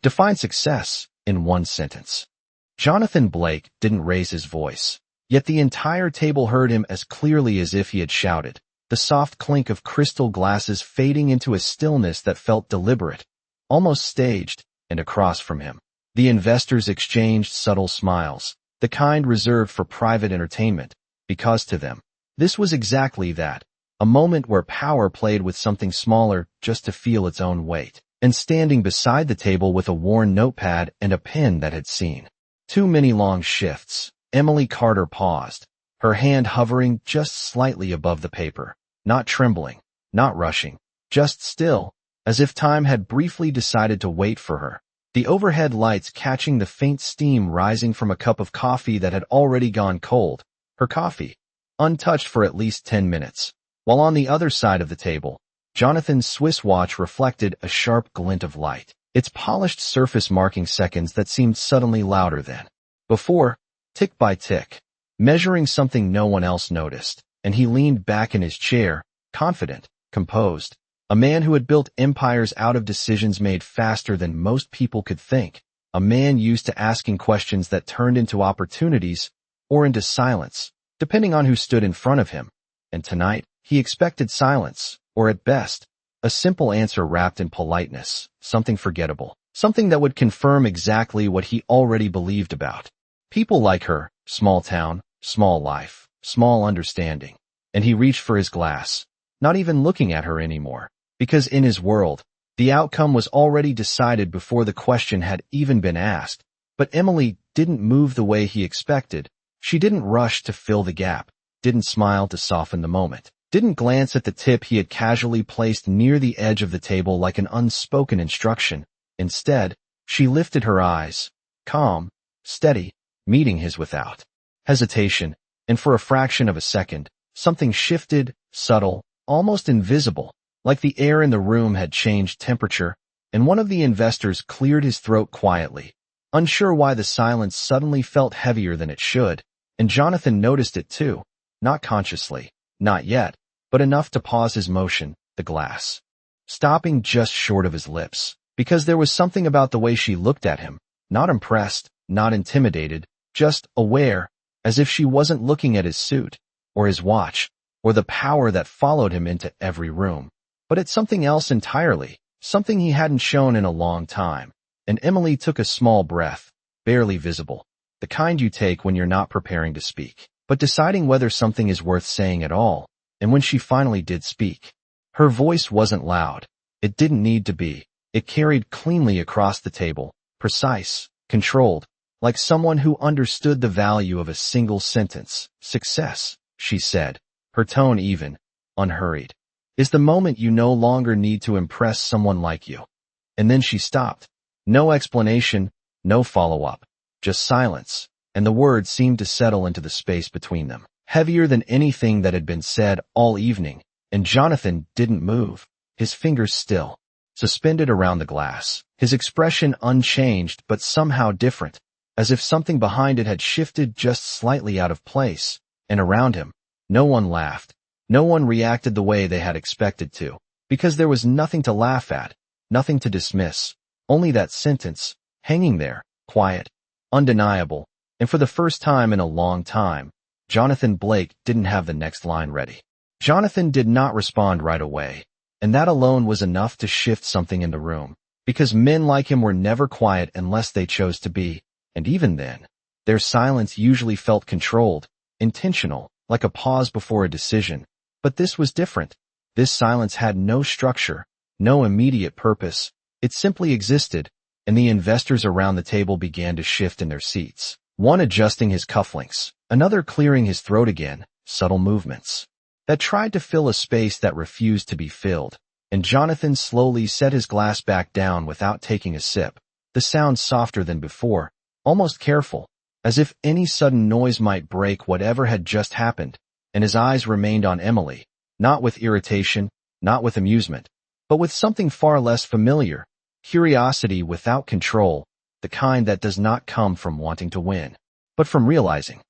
Define success in one sentence. Jonathan Blake didn't raise his voice, yet the entire table heard him as clearly as if he had shouted, the soft clink of crystal glasses fading into a stillness that felt deliberate, almost staged, and across from him. The investors exchanged subtle smiles, the kind reserved for private entertainment, because to them, this was exactly that, a moment where power played with something smaller just to feel its own weight. And standing beside the table with a worn notepad and a pen that had seen too many long shifts, Emily Carter paused, her hand hovering just slightly above the paper, not trembling, not rushing, just still, as if time had briefly decided to wait for her. The overhead lights catching the faint steam rising from a cup of coffee that had already gone cold, her coffee, untouched for at least 10 minutes, while on the other side of the table, Jonathan's Swiss watch reflected a sharp glint of light, its polished surface marking seconds that seemed suddenly louder than before, tick by tick, measuring something no one else noticed, and he leaned back in his chair, confident, composed, a man who had built empires out of decisions made faster than most people could think, a man used to asking questions that turned into opportunities or into silence, depending on who stood in front of him. And tonight, he expected silence, or at best, a simple answer wrapped in politeness, something forgettable, something that would confirm exactly what he already believed about people like her, small town, small life, small understanding. And he reached for his glass, not even looking at her anymore, because in his world, the outcome was already decided before the question had even been asked. But Emily didn't move the way he expected. She didn't rush to fill the gap, didn't smile to soften the moment, didn't glance at the tip he had casually placed near the edge of the table like an unspoken instruction. Instead, she lifted her eyes, calm, steady, meeting his without hesitation, and for a fraction of a second, something shifted, subtle, almost invisible, like the air in the room had changed temperature, and one of the investors cleared his throat quietly, unsure why the silence suddenly felt heavier than it should, and Jonathan noticed it too, not consciously. Not yet, but enough to pause his motion, the glass stopping just short of his lips, because there was something about the way she looked at him, not impressed, not intimidated, just aware, as if she wasn't looking at his suit, or his watch, or the power that followed him into every room, but at something else entirely, something he hadn't shown in a long time. And Emily took a small breath, barely visible, the kind you take when you're not preparing to speak, but deciding whether something is worth saying at all. And when she finally did speak, her voice wasn't loud. It didn't need to be. It carried cleanly across the table, precise, controlled, like someone who understood the value of a single sentence. Success, she said, her tone even, unhurried, is the moment you no longer need to impress someone like you. And then she stopped. No explanation, no follow-up, just silence. And the words seemed to settle into the space between them, heavier than anything that had been said all evening, and Jonathan didn't move, his fingers still, suspended around the glass, his expression unchanged but somehow different, as if something behind it had shifted just slightly out of place, and around him, no one laughed, no one reacted the way they had expected to, because there was nothing to laugh at, nothing to dismiss, only that sentence, hanging there, quiet, undeniable. And for the first time in a long time, Jonathan Blake didn't have the next line ready. Jonathan did not respond right away, and that alone was enough to shift something in the room, because men like him were never quiet unless they chose to be, and even then, their silence usually felt controlled, intentional, like a pause before a decision. But this was different. This silence had no structure, no immediate purpose. It simply existed, and the investors around the table began to shift in their seats. One adjusting his cufflinks, another clearing his throat again, subtle movements that tried to fill a space that refused to be filled, and Jonathan slowly set his glass back down without taking a sip, the sound softer than before, almost careful, as if any sudden noise might break whatever had just happened, and his eyes remained on Emily, not with irritation, not with amusement, but with something far less familiar, curiosity without control, the kind that does not come from wanting to win, but from realizing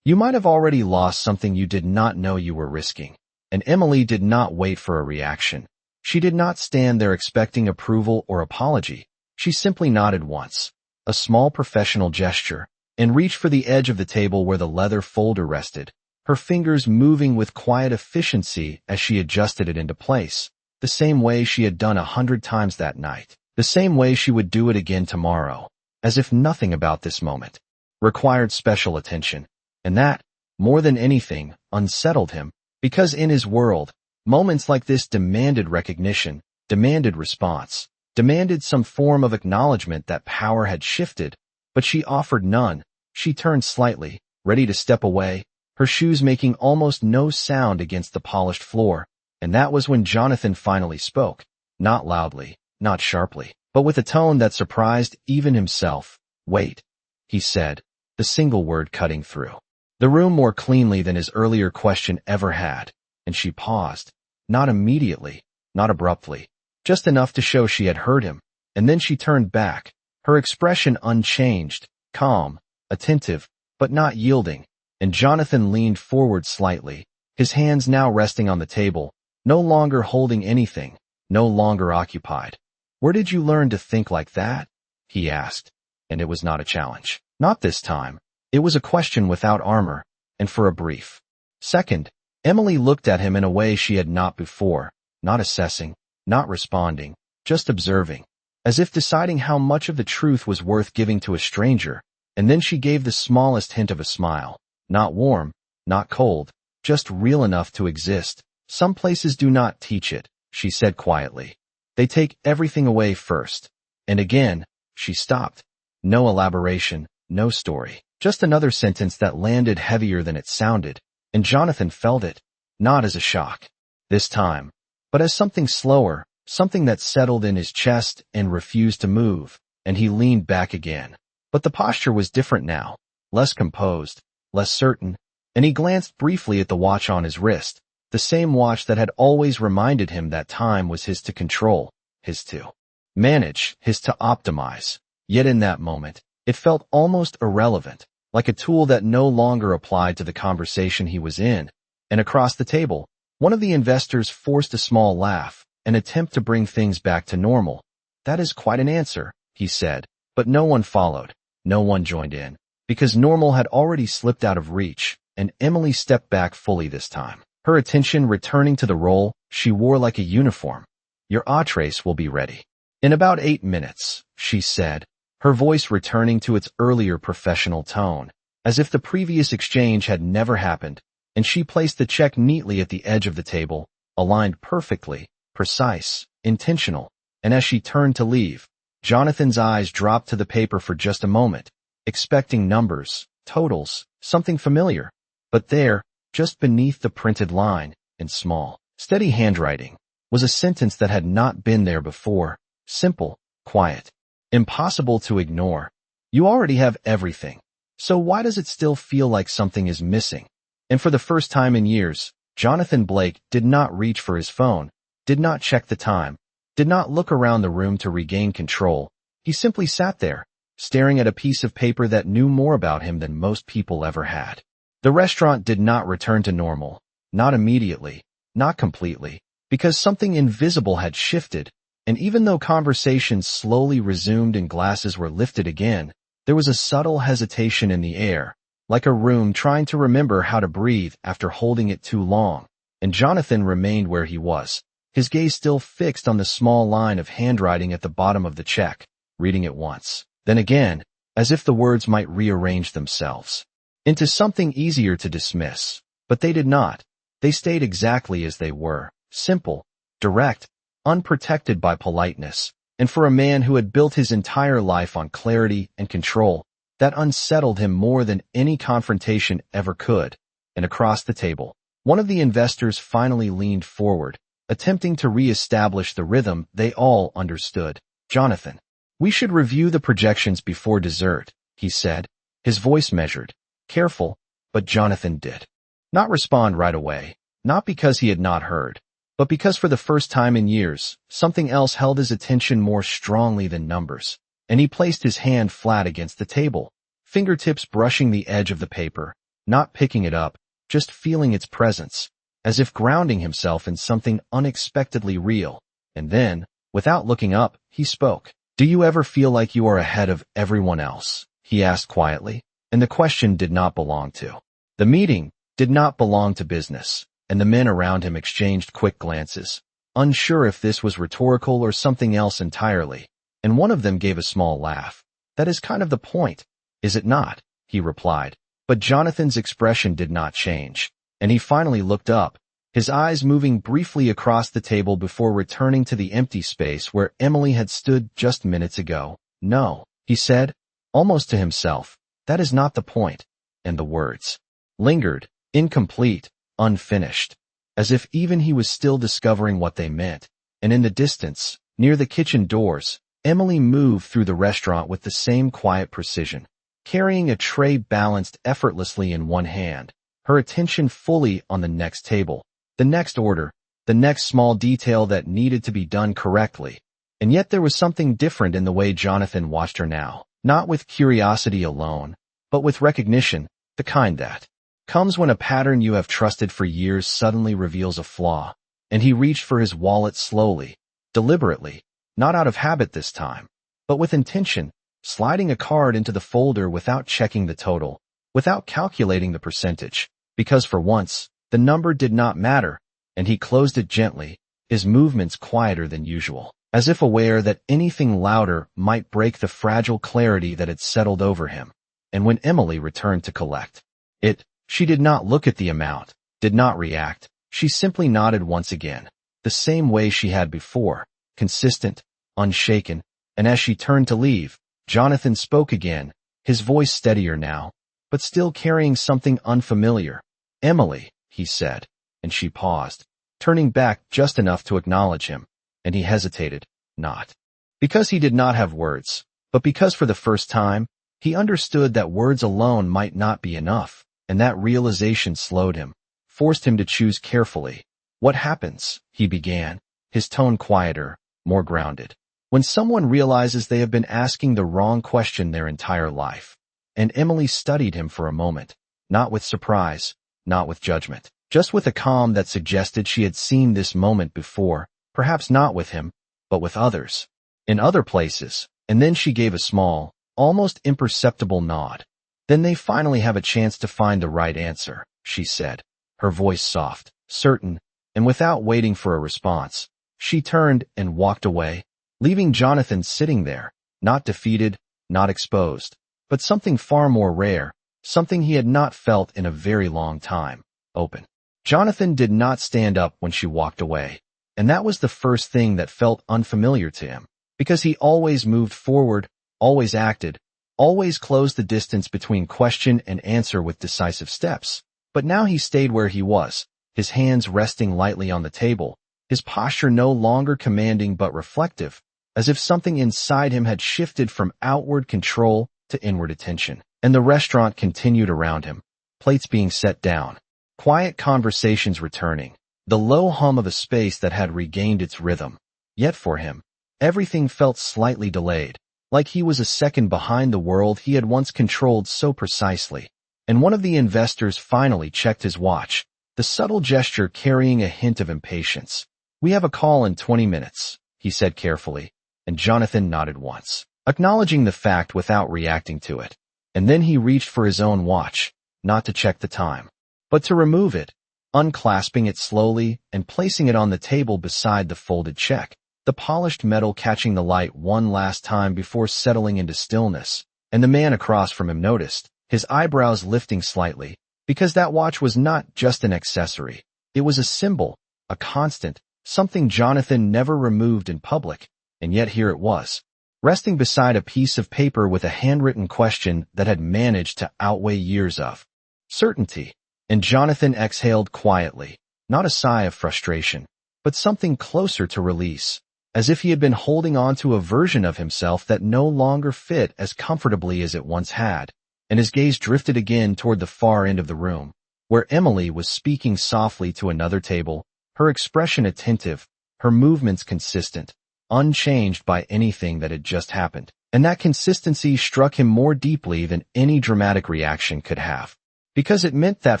you might have already lost something you did not know you were risking. And Emily did not wait for a reaction. She did not stand there expecting approval or apology. She simply nodded once, a small professional gesture, and reached for the edge of the table where the leather folder rested, her fingers moving with quiet efficiency as she adjusted it into place, the same way she had done 100 times that night, the same way she would do it again tomorrow, as if nothing about this moment required special attention. And that, more than anything, unsettled him, because in his world, moments like this demanded recognition, demanded response, demanded some form of acknowledgement that power had shifted, but she offered none. She turned slightly, ready to step away, her shoes making almost no sound against the polished floor, and that was when Jonathan finally spoke, not loudly, not sharply, but with a tone that surprised even himself. "Wait," he said, the single word cutting through the room more cleanly than his earlier question ever had, and she paused, not immediately, not abruptly, just enough to show she had heard him, and then she turned back, her expression unchanged, calm, attentive, but not yielding, and Jonathan leaned forward slightly, his hands now resting on the table, no longer holding anything, no longer occupied. "Where did you learn to think like that?" he asked, and it was not a challenge. Not this time. It was a question without armor, and for a brief second, Emily looked at him in a way she had not before, not assessing, not responding, just observing, as if deciding how much of the truth was worth giving to a stranger, and then she gave the smallest hint of a smile, not warm, not cold, just real enough to exist. "Some places do not teach it," she said quietly. "They take everything away first." And again, she stopped. No elaboration, no story. Just another sentence that landed heavier than it sounded, and Jonathan felt it, not as a shock this time, but as something slower, something that settled in his chest and refused to move, and he leaned back again. But the posture was different now, less composed, less certain, and he glanced briefly at the watch on his wrist, the same watch that had always reminded him that time was his to control, his to manage, his to optimize. Yet in that moment, it felt almost irrelevant, like a tool that no longer applied to the conversation he was in. And across the table, one of the investors forced a small laugh, an attempt to bring things back to normal. "That is quite an answer," he said, but no one followed, no one joined in, because normal had already slipped out of reach, and Emily stepped back fully this time, her attention returning to the role she wore like a uniform. "Your waitress will be ready in about 8 minutes," she said, her voice returning to its earlier professional tone, as if the previous exchange had never happened, and she placed the check neatly at the edge of the table, aligned perfectly, precise, intentional, and as she turned to leave, Jonathan's eyes dropped to the paper for just a moment, expecting numbers, totals, something familiar. But there, just beneath the printed line, in small, steady handwriting, was a sentence that had not been there before, simple, quiet, impossible to ignore. "You already have everything, so why does it still feel like something is missing?" And for the first time in years, Jonathan Blake did not reach for his phone, did not check the time, did not look around the room to regain control. He simply sat there, staring at a piece of paper that knew more about him than most people ever had. The restaurant did not return to normal, not immediately, not completely, because something invisible had shifted, and even though conversations slowly resumed and glasses were lifted again, there was a subtle hesitation in the air, like a room trying to remember how to breathe after holding it too long, and Jonathan remained where he was, his gaze still fixed on the small line of handwriting at the bottom of the check, reading it once, then again, as if the words might rearrange themselves into something easier to dismiss. But they did not. They stayed exactly as they were, simple, direct, unprotected by politeness, and for a man who had built his entire life on clarity and control, that unsettled him more than any confrontation ever could. And across the table, one of the investors finally leaned forward, attempting to re-establish the rhythm they all understood. "Jonathan, we should review the projections before dessert," he said, his voice measured, careful, but Jonathan did not respond right away, not because he had not heard, but because for the first time in years, something else held his attention more strongly than numbers, and he placed his hand flat against the table, fingertips brushing the edge of the paper, not picking it up, just feeling its presence, as if grounding himself in something unexpectedly real. And then, without looking up, he spoke. "Do you ever feel like you are ahead of everyone else?" he asked quietly, and the question did not belong to. The meeting did not belong to business, and the men around him exchanged quick glances, unsure if this was rhetorical or something else entirely, and one of them gave a small laugh. "That is kind of the point, is it not?" he replied. But Jonathan's expression did not change, and he finally looked up, his eyes moving briefly across the table before returning to the empty space where Emily had stood just minutes ago. "No," he said, almost to himself, "that is not the point." And the words lingered, incomplete, unfinished, as if even he was still discovering what they meant. And in the distance, near the kitchen doors, Emily moved through the restaurant with the same quiet precision, carrying a tray balanced effortlessly in one hand, her attention fully on the next table, the next order, the next small detail that needed to be done correctly. And yet there was something different in the way Jonathan watched her now, not with curiosity alone, but with recognition, the kind that comes when a pattern you have trusted for years suddenly reveals a flaw. And he reached for his wallet slowly, deliberately, not out of habit this time, but with intention, sliding a card into the folder without checking the total, without calculating the percentage, because for once, the number did not matter, and he closed it gently, his movements quieter than usual, as if aware that anything louder might break the fragile clarity that had settled over him. And when Emily returned to collect it, she did not look at the amount, did not react. She simply nodded once again, the same way she had before, consistent, unshaken, and as she turned to leave, Jonathan spoke again, his voice steadier now, but still carrying something unfamiliar. "Emily," he said, and she paused, turning back just enough to acknowledge him, and he hesitated, not because he did not have words, but because for the first time, he understood that words alone might not be enough. And that realization slowed him, forced him to choose carefully. "What happens?" he began, his tone quieter, more grounded, "when someone realizes they have been asking the wrong question their entire life?" And Emily studied him for a moment, not with surprise, not with judgment, just with a calm that suggested she had seen this moment before, perhaps not with him, but with others, in other places. And then she gave a small, almost imperceptible nod. "Then they finally have a chance to find the right answer," she said, her voice soft, certain, and without waiting for a response, she turned and walked away, leaving Jonathan sitting there, not defeated, not exposed, but something far more rare, something he had not felt in a very long time, open. Jonathan did not stand up when she walked away, and that was the first thing that felt unfamiliar to him, because he always moved forward, always acted, always closed the distance between question and answer with decisive steps. But now he stayed where he was, his hands resting lightly on the table, his posture no longer commanding but reflective, as if something inside him had shifted from outward control to inward attention. And the restaurant continued around him, plates being set down, quiet conversations returning, the low hum of a space that had regained its rhythm. Yet for him, everything felt slightly delayed, like he was a second behind the world he had once controlled so precisely. And one of the investors finally checked his watch, the subtle gesture carrying a hint of impatience. "We have a call in 20 minutes, he said carefully, and Jonathan nodded once, acknowledging the fact without reacting to it. And then he reached for his own watch, not to check the time, but to remove it, unclasping it slowly and placing it on the table beside the folded check, the polished metal catching the light one last time before settling into stillness. And the man across from him noticed, his eyebrows lifting slightly, because that watch was not just an accessory. It was a symbol, a constant, something Jonathan never removed in public, and yet here it was, resting beside a piece of paper with a handwritten question that had managed to outweigh years of certainty. And Jonathan exhaled quietly, not a sigh of frustration, but something closer to release, as if he had been holding on to a version of himself that no longer fit as comfortably as it once had. And his gaze drifted again toward the far end of the room, where Emily was speaking softly to another table, her expression attentive, her movements consistent, unchanged by anything that had just happened. And that consistency struck him more deeply than any dramatic reaction could have. Because it meant that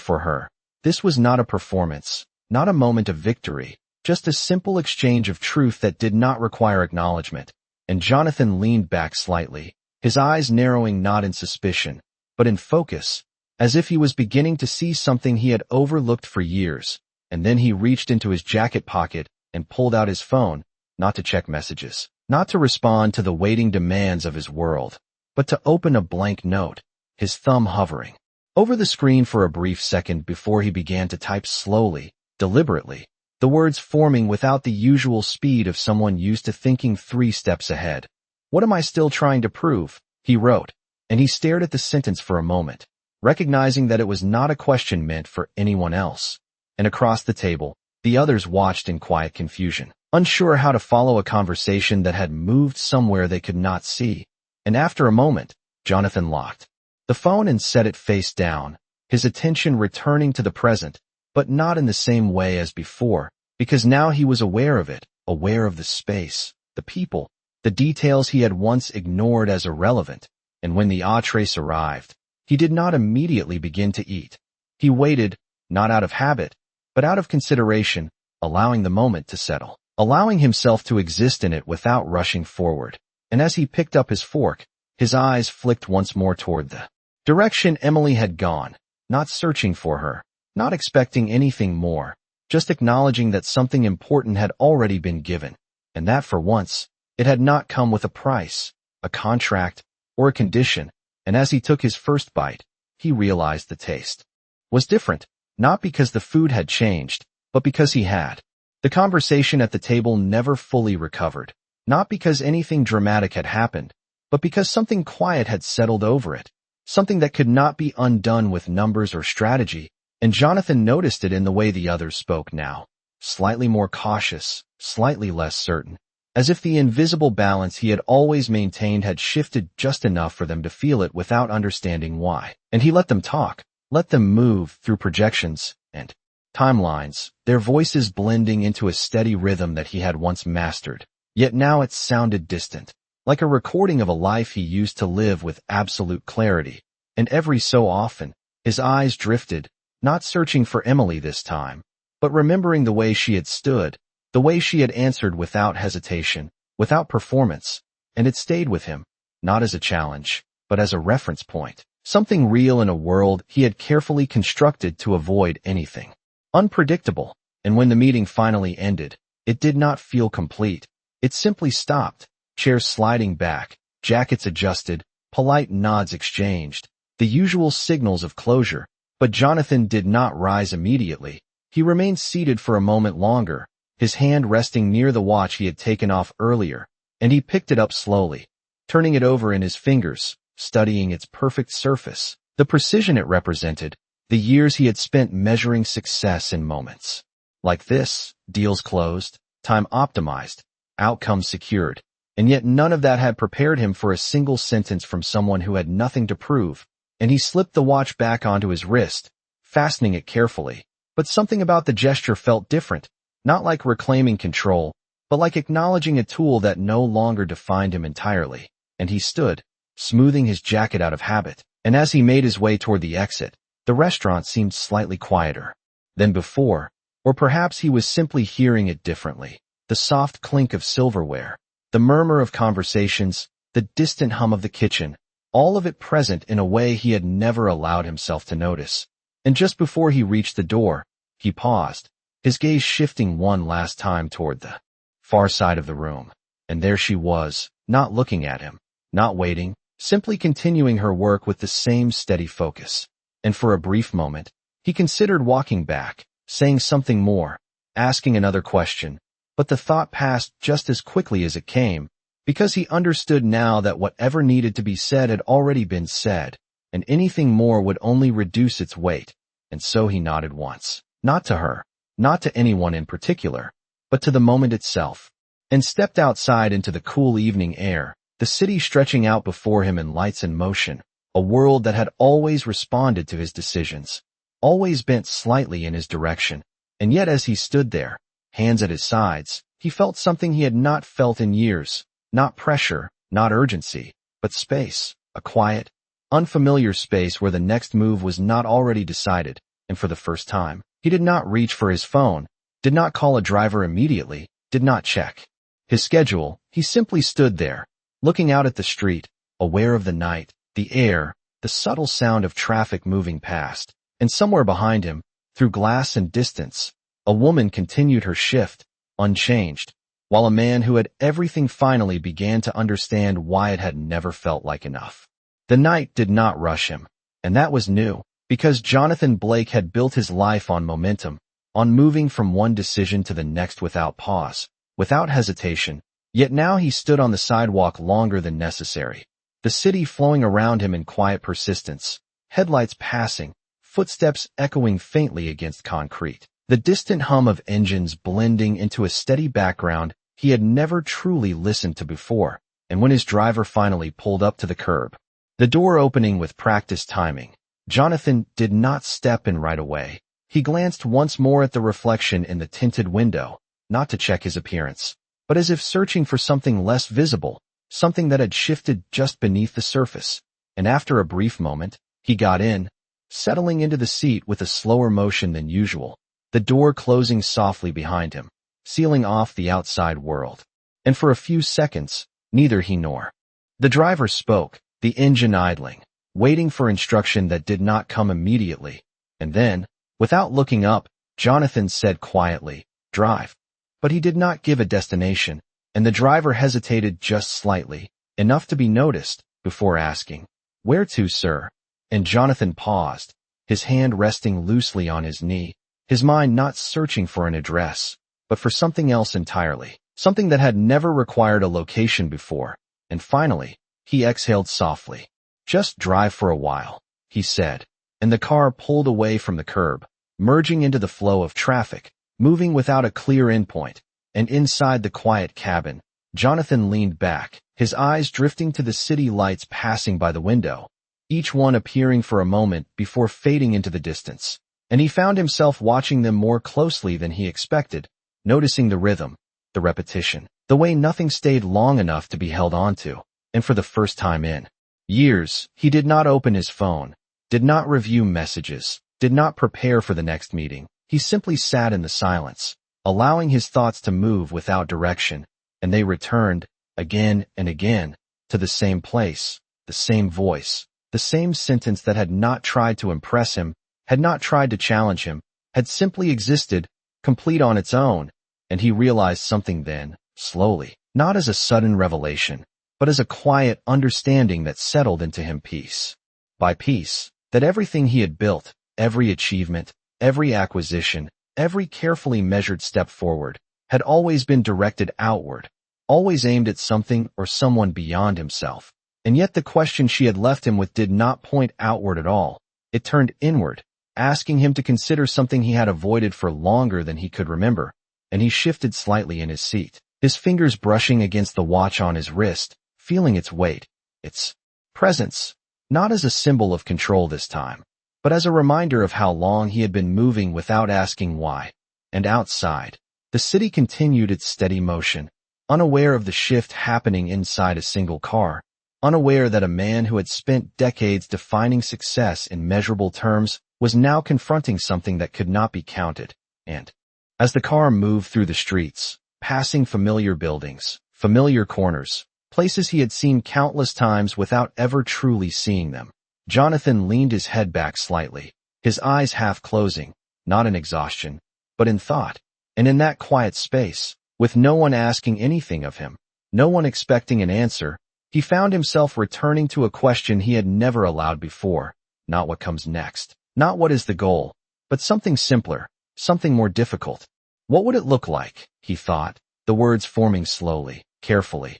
for her, this was not a performance, not a moment of victory, just a simple exchange of truth that did not require acknowledgement. and Jonathan leaned back slightly, his eyes narrowing not in suspicion, but in focus, as if he was beginning to see something he had overlooked for years. And then he reached into his jacket pocket and pulled out his phone, not to check messages, not to respond to the waiting demands of his world, but to open a blank note, his thumb hovering over the screen for a brief second before he began to type slowly, deliberately, the words forming without the usual speed of someone used to thinking 3 steps ahead. "What am I still trying to prove?" he wrote, and he stared at the sentence for a moment, recognizing that it was not a question meant for anyone else. And across the table, the others watched in quiet confusion, unsure how to follow a conversation that had moved somewhere they could not see. And after a moment, Jonathan locked the phone and set it face down, his attention returning to the present, but not in the same way as before, because now he was aware of it, aware of the space, the people, the details he had once ignored as irrelevant. And when the waitress arrived, he did not immediately begin to eat. He waited, not out of habit, but out of consideration, allowing the moment to settle, allowing himself to exist in it without rushing forward. And as he picked up his fork, his eyes flicked once more toward the direction Emily had gone, not searching for her, not expecting anything more, just acknowledging that something important had already been given, and that for once, it had not come with a price, a contract, or a condition. And as he took his first bite, he realized the taste was different, not because the food had changed, but because he had. The conversation at the table never fully recovered, not because anything dramatic had happened, but because something quiet had settled over it, something that could not be undone with numbers or strategy. And Jonathan noticed it in the way the others spoke now, slightly more cautious, slightly less certain, as if the invisible balance he had always maintained had shifted just enough for them to feel it without understanding why. And he let them talk, let them move through projections and timelines, their voices blending into a steady rhythm that he had once mastered. Yet now it sounded distant, like a recording of a life he used to live with absolute clarity. And every so often, his eyes drifted, not searching for Emily this time, but remembering the way she had stood, the way she had answered without hesitation, without performance. And it stayed with him, not as a challenge, but as a reference point, something real in a world he had carefully constructed to avoid anything unpredictable. And when the meeting finally ended, it did not feel complete. It simply stopped, chairs sliding back, jackets adjusted, polite nods exchanged, the usual signals of closure. But Jonathan did not rise immediately. He remained seated for a moment longer, his hand resting near the watch he had taken off earlier, and he picked it up slowly, turning it over in his fingers, studying its perfect surface, the precision it represented, the years he had spent measuring success in moments like this, deals closed, time optimized, outcomes secured. And yet none of that had prepared him for a single sentence from someone who had nothing to prove. And he slipped the watch back onto his wrist, fastening it carefully. But something about the gesture felt different, not like reclaiming control, but like acknowledging a tool that no longer defined him entirely. And he stood, smoothing his jacket out of habit. And as he made his way toward the exit, the restaurant seemed slightly quieter than before, or perhaps he was simply hearing it differently. The soft clink of silverware, the murmur of conversations, the distant hum of the kitchen, all of it present in a way he had never allowed himself to notice. And just before he reached the door, he paused, his gaze shifting one last time toward the far side of the room. And there she was, not looking at him, not waiting, simply continuing her work with the same steady focus. And for a brief moment, he considered walking back, saying something more, asking another question, but the thought passed just as quickly as it came, because he understood now that whatever needed to be said had already been said, and anything more would only reduce its weight. And so he nodded once, not to her, not to anyone in particular, but to the moment itself, and stepped outside into the cool evening air, the city stretching out before him in lights and motion, a world that had always responded to his decisions, always bent slightly in his direction. And yet as he stood there, hands at his sides, he felt something he had not felt in years. Not pressure, not urgency, but space, a quiet, unfamiliar space where the next move was not already decided. And for the first time, he did not reach for his phone, did not call a driver immediately, did not check his schedule, he simply stood there, looking out at the street, aware of the night, the air, the subtle sound of traffic moving past. And somewhere behind him, through glass and distance, a woman continued her shift, unchanged, while a man who had everything finally began to understand why it had never felt like enough. The night did not rush him, and that was new, because Jonathan Blake had built his life on momentum, on moving from one decision to the next without pause, without hesitation. Yet now he stood on the sidewalk longer than necessary, the city flowing around him in quiet persistence, headlights passing, footsteps echoing faintly against concrete, the distant hum of engines blending into a steady background he had never truly listened to before. And when his driver finally pulled up to the curb, the door opening with practiced timing, Jonathan did not step in right away. He glanced once more at the reflection in the tinted window, not to check his appearance, but as if searching for something less visible, something that had shifted just beneath the surface. And after a brief moment, he got in, settling into the seat with a slower motion than usual, the door closing softly behind him, sealing off the outside world. And for a few seconds, neither he nor the driver spoke, the engine idling, waiting for instruction that did not come immediately. And then, without looking up, Jonathan said quietly, "Drive." But he did not give a destination, and the driver hesitated just slightly, enough to be noticed, before asking, "Where to, sir?" And Jonathan paused, his hand resting loosely on his knee, his mind not searching for an address, but for something else entirely, something that had never required a location before. And finally, he exhaled softly. "Just drive for a while," he said, and the car pulled away from the curb, merging into the flow of traffic, moving without a clear endpoint. And inside the quiet cabin, Jonathan leaned back, his eyes drifting to the city lights passing by the window, each one appearing for a moment before fading into the distance. And he found himself watching them more closely than he expected, noticing the rhythm, the repetition, the way nothing stayed long enough to be held onto. And for the first time in years, he did not open his phone, did not review messages, did not prepare for the next meeting. He simply sat in the silence, allowing his thoughts to move without direction, and they returned, again and again, to the same place, the same voice, the same sentence that had not tried to impress him, had not tried to challenge him, had simply existed, complete on its own. And he realized something then, slowly, not as a sudden revelation, but as a quiet understanding that settled into him piece by piece, that everything he had built, every achievement, every acquisition, every carefully measured step forward, had always been directed outward, always aimed at something or someone beyond himself. And yet the question she had left him with did not point outward at all. It turned inward, asking him to consider something he had avoided for longer than he could remember. And he shifted slightly in his seat, his fingers brushing against the watch on his wrist, feeling its weight, its presence, not as a symbol of control this time, but as a reminder of how long he had been moving without asking why. And outside, the city continued its steady motion, unaware of the shift happening inside a single car, unaware that a man who had spent decades defining success in measurable terms was now confronting something that could not be counted. And as the car moved through the streets, passing familiar buildings, familiar corners, places he had seen countless times without ever truly seeing them, Jonathan leaned his head back slightly, his eyes half closing, not in exhaustion, but in thought. And in that quiet space, with no one asking anything of him, no one expecting an answer, he found himself returning to a question he had never allowed before. Not what comes next, not what is the goal, but something simpler, something more difficult. What would it look like, he thought, the words forming slowly, carefully,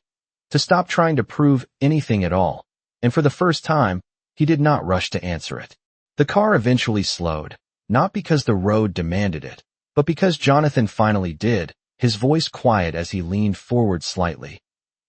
to stop trying to prove anything at all. And for the first time, he did not rush to answer it. The car eventually slowed, not because the road demanded it, but because Jonathan finally did, his voice quiet as he leaned forward slightly.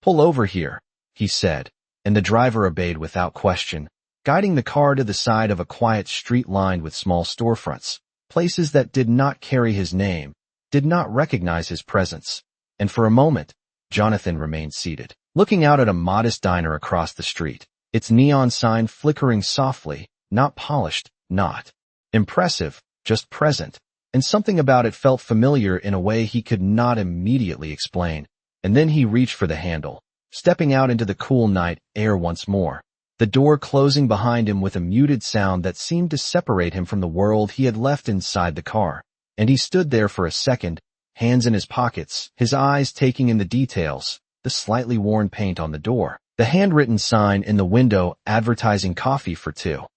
"Pull over here," he said, and the driver obeyed without question, guiding the car to the side of a quiet street lined with small storefronts, places that did not carry his name, did not recognize his presence. And for a moment, Jonathan remained seated, looking out at a modest diner across the street, its neon sign flickering softly, not polished, not impressive, just present. And something about it felt familiar in a way he could not immediately explain. and then he reached for the handle, stepping out into the cool night air once more, the door closing behind him with a muted sound that seemed to separate him from the world he had left inside the car. And he stood there for a second, hands in his pockets, his eyes taking in the details, the slightly worn paint on the door, the handwritten sign in the window advertising coffee for $2,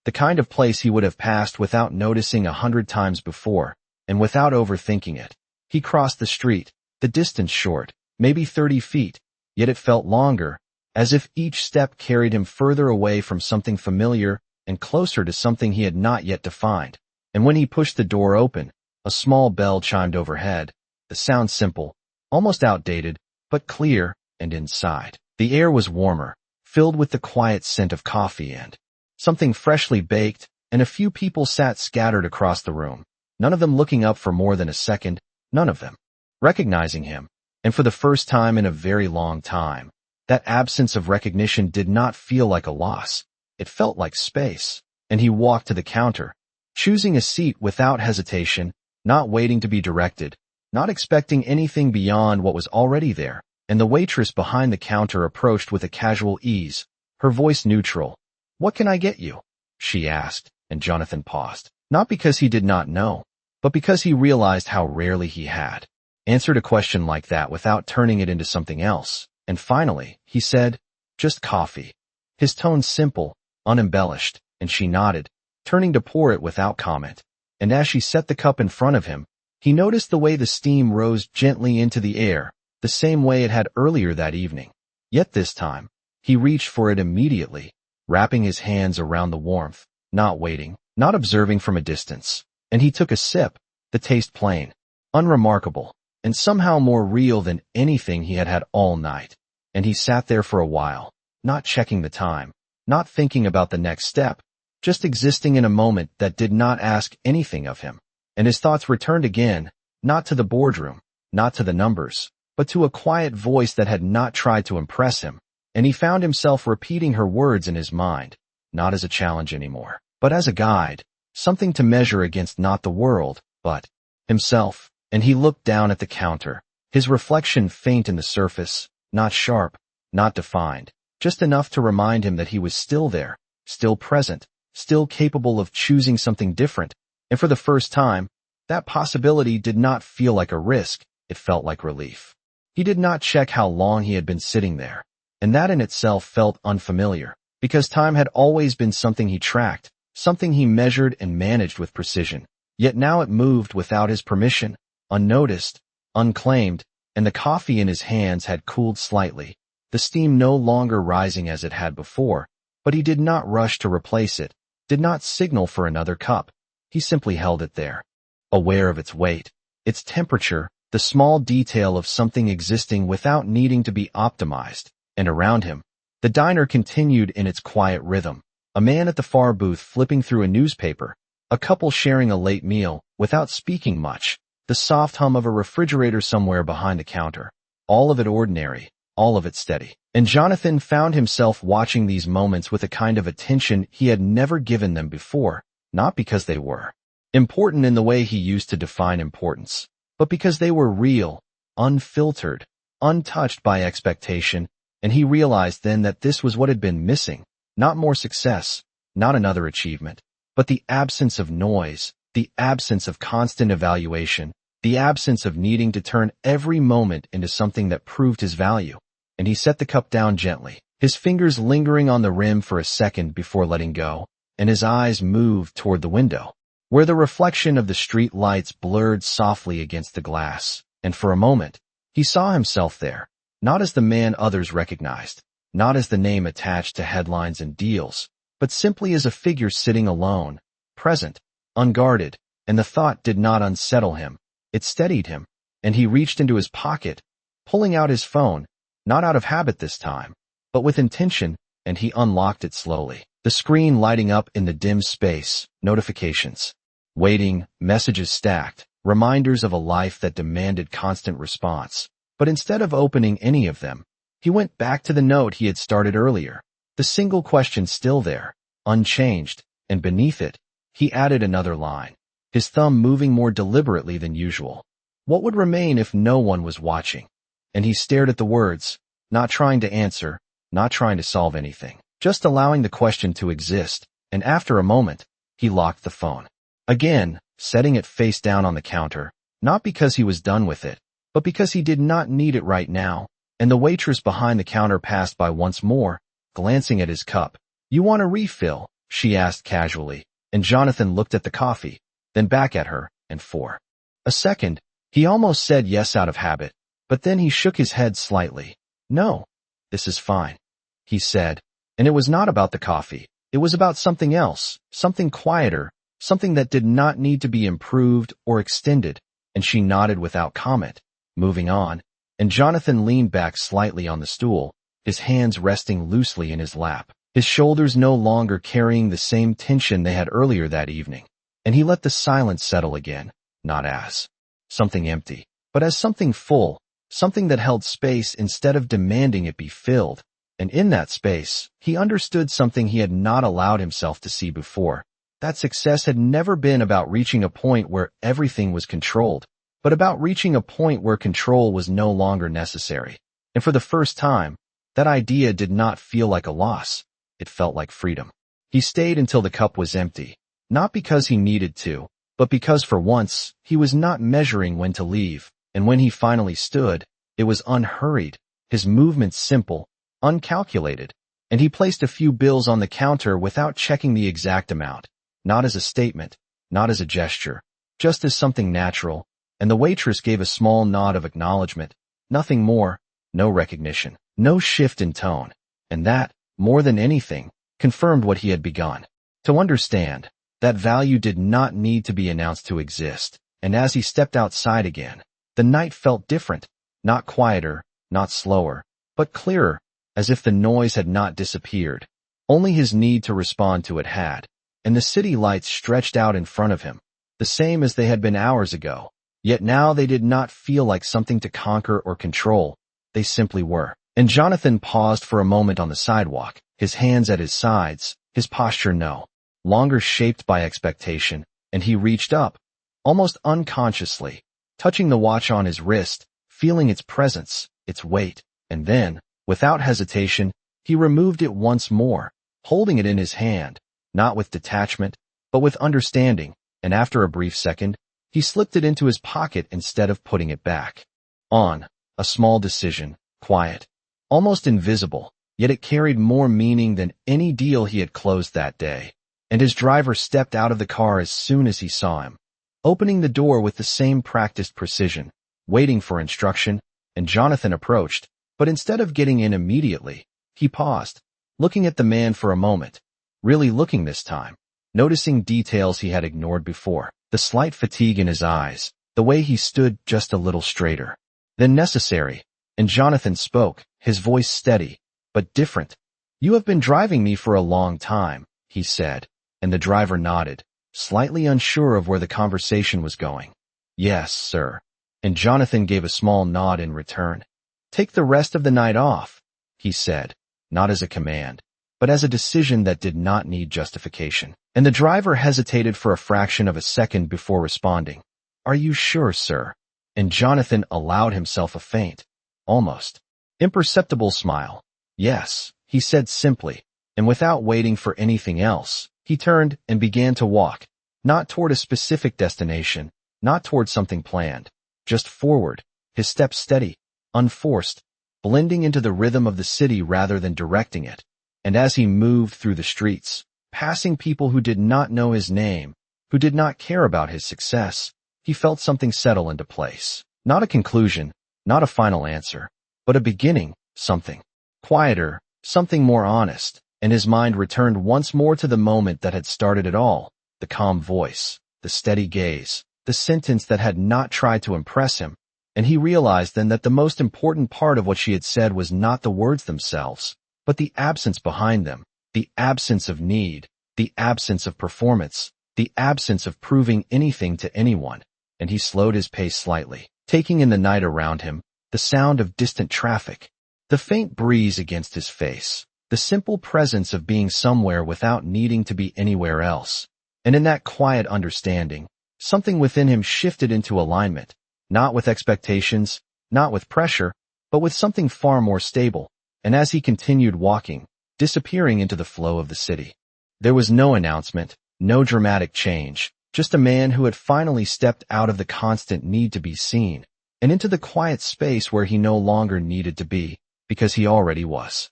the kind of place he would have passed without noticing 100 times before, and without overthinking it. He crossed the street, the distance short, maybe 30 feet, yet it felt longer, as if each step carried him further away from something familiar and closer to something he had not yet defined. And when he pushed the door open, a small bell chimed overhead, the sound simple, almost outdated, but clear, and inside. The air was warmer, filled with the quiet scent of coffee and something freshly baked, and a few people sat scattered across the room, none of them looking up for more than a second, none of them recognizing him. And for the first time in a very long time, that absence of recognition did not feel like a loss. It felt like space. And he walked to the counter, choosing a seat without hesitation, not waiting to be directed, not expecting anything beyond what was already there. And the waitress behind the counter approached with a casual ease, her voice neutral. "What can I get you?" she asked, and Jonathan paused. Not because he did not know, but because he realized how rarely he had answered a question like that without turning it into something else. And finally, he said, "Just coffee." His tone simple, unembellished, and she nodded, turning to pour it without comment. And as she set the cup in front of him, he noticed the way the steam rose gently into the air, the same way it had earlier that evening. Yet this time, he reached for it immediately, wrapping his hands around the warmth, not waiting, not observing from a distance. And he took a sip, the taste plain, unremarkable, and somehow more real than anything he had had all night. And he sat there for a while, not checking the time, not thinking about the next step, just existing in a moment that did not ask anything of him. And his thoughts returned again, not to the boardroom, not to the numbers, but to a quiet voice that had not tried to impress him. And he found himself repeating her words in his mind, not as a challenge anymore, but as a guide, something to measure against, not the world, but himself. And he looked down at the counter, his reflection faint in the surface, not sharp, not defined, just enough to remind him that he was still there, still present, still capable of choosing something different. And for the first time, that possibility did not feel like a risk, it felt like relief. He did not check how long he had been sitting there, and that in itself felt unfamiliar, because time had always been something he tracked, something he measured and managed with precision. Yet now it moved without his permission, unnoticed, unclaimed, and the coffee in his hands had cooled slightly, the steam no longer rising as it had before. But he did not rush to replace it, did not signal for another cup. He simply held it there, aware of its weight, its temperature, the small detail of something existing without needing to be optimized. And around him, the diner continued in its quiet rhythm, a man at the far booth flipping through a newspaper, a couple sharing a late meal, without speaking much, the soft hum of a refrigerator somewhere behind the counter, all of it ordinary, all of it steady. And Jonathan found himself watching these moments with a kind of attention he had never given them before, not because they were important in the way he used to define importance, but because they were real, unfiltered, untouched by expectation. And he realized then that this was what had been missing, not more success, not another achievement, but the absence of noise, the absence of constant evaluation, the absence of needing to turn every moment into something that proved his value. And he set the cup down gently, his fingers lingering on the rim for a second before letting go, and his eyes moved toward the window, where the reflection of the street lights blurred softly against the glass. And for a moment, he saw himself there, not as the man others recognized, not as the name attached to headlines and deals, but simply as a figure sitting alone, present, unguarded. And the thought did not unsettle him, it steadied him, and he reached into his pocket, pulling out his phone, not out of habit this time, but with intention, and he unlocked it slowly, the screen lighting up in the dim space, notifications, waiting, messages stacked, reminders of a life that demanded constant response. But instead of opening any of them, he went back to the note he had started earlier, the single question still there, unchanged, and beneath it, he added another line, his thumb moving more deliberately than usual. What would remain if no one was watching? and he stared at the words, not trying to answer, not trying to solve anything, just allowing the question to exist, and after a moment, he locked the phone. Again, setting it face down on the counter, not because he was done with it, but because he did not need it right now, and the waitress behind the counter passed by once more, glancing at his cup. "You want a refill?" she asked casually, and Jonathan looked at the coffee, then back at her, and for a second, he almost said yes out of habit, but then he shook his head slightly. "No, this is fine," he said, and it was not about the coffee. It was about something else, something quieter, something that did not need to be improved or extended, and she nodded without comment, moving on, and Jonathan leaned back slightly on the stool, his hands resting loosely in his lap, his shoulders no longer carrying the same tension they had earlier that evening, and he let the silence settle again, not as something empty, but as something full, something that held space instead of demanding it be filled. And in that space, he understood something he had not allowed himself to see before. That success had never been about reaching a point where everything was controlled, but about reaching a point where control was no longer necessary. And for the first time, that idea did not feel like a loss. It felt like freedom. He stayed until the cup was empty, not because he needed to, but because for once, he was not measuring when to leave. And when he finally stood, it was unhurried, his movements simple, uncalculated, and he placed a few bills on the counter without checking the exact amount, not as a statement, not as a gesture, just as something natural, and the waitress gave a small nod of acknowledgement, nothing more, no recognition, no shift in tone, and that, more than anything, confirmed what he had begun to understand, that value did not need to be announced to exist, and as he stepped outside again, the night felt different, not quieter, not slower, but clearer, as if the noise had not disappeared. Only his need to respond to it had, and the city lights stretched out in front of him, the same as they had been hours ago, yet now they did not feel like something to conquer or control, they simply were. And Jonathan paused for a moment on the sidewalk, his hands at his sides, his posture no longer shaped by expectation, and he reached up, almost unconsciously, touching the watch on his wrist, feeling its presence, its weight, and then, without hesitation, he removed it once more, holding it in his hand, not with detachment, but with understanding, and after a brief second, he slipped it into his pocket instead of putting it back. On, a small decision, quiet, almost invisible, yet it carried more meaning than any deal he had closed that day, and his driver stepped out of the car as soon as he saw him, opening the door with the same practiced precision, waiting for instruction, and Jonathan approached, but instead of getting in immediately, he paused, looking at the man for a moment, really looking this time, noticing details he had ignored before, the slight fatigue in his eyes, the way he stood just a little straighter than necessary, and Jonathan spoke, his voice steady, but different. "You have been driving me for a long time," he said, and the driver nodded, slightly unsure of where the conversation was going. "Yes, sir," and Jonathan gave a small nod in return. "Take the rest of the night off," he said, not as a command, but as a decision that did not need justification. And the driver hesitated for a fraction of a second before responding. "Are you sure, sir?" And Jonathan allowed himself a faint, almost imperceptible smile. "Yes," he said simply, and without waiting for anything else, he turned and began to walk, not toward a specific destination, not toward something planned, just forward, his steps steady, unforced, blending into the rhythm of the city rather than directing it. And as he moved through the streets, passing people who did not know his name, who did not care about his success, he felt something settle into place. Not a conclusion, not a final answer, but a beginning, something quieter, something more honest, and his mind returned once more to the moment that had started it all, the calm voice, the steady gaze, the sentence that had not tried to impress him, and he realized then that the most important part of what she had said was not the words themselves, but the absence behind them, the absence of need, the absence of performance, the absence of proving anything to anyone, and he slowed his pace slightly, taking in the night around him, the sound of distant traffic, the faint breeze against his face, the simple presence of being somewhere without needing to be anywhere else. And in that quiet understanding, something within him shifted into alignment, not with expectations, not with pressure, but with something far more stable, and as he continued walking, disappearing into the flow of the city. There was no announcement, no dramatic change, just a man who had finally stepped out of the constant need to be seen, and into the quiet space where he no longer needed to be, because he already was.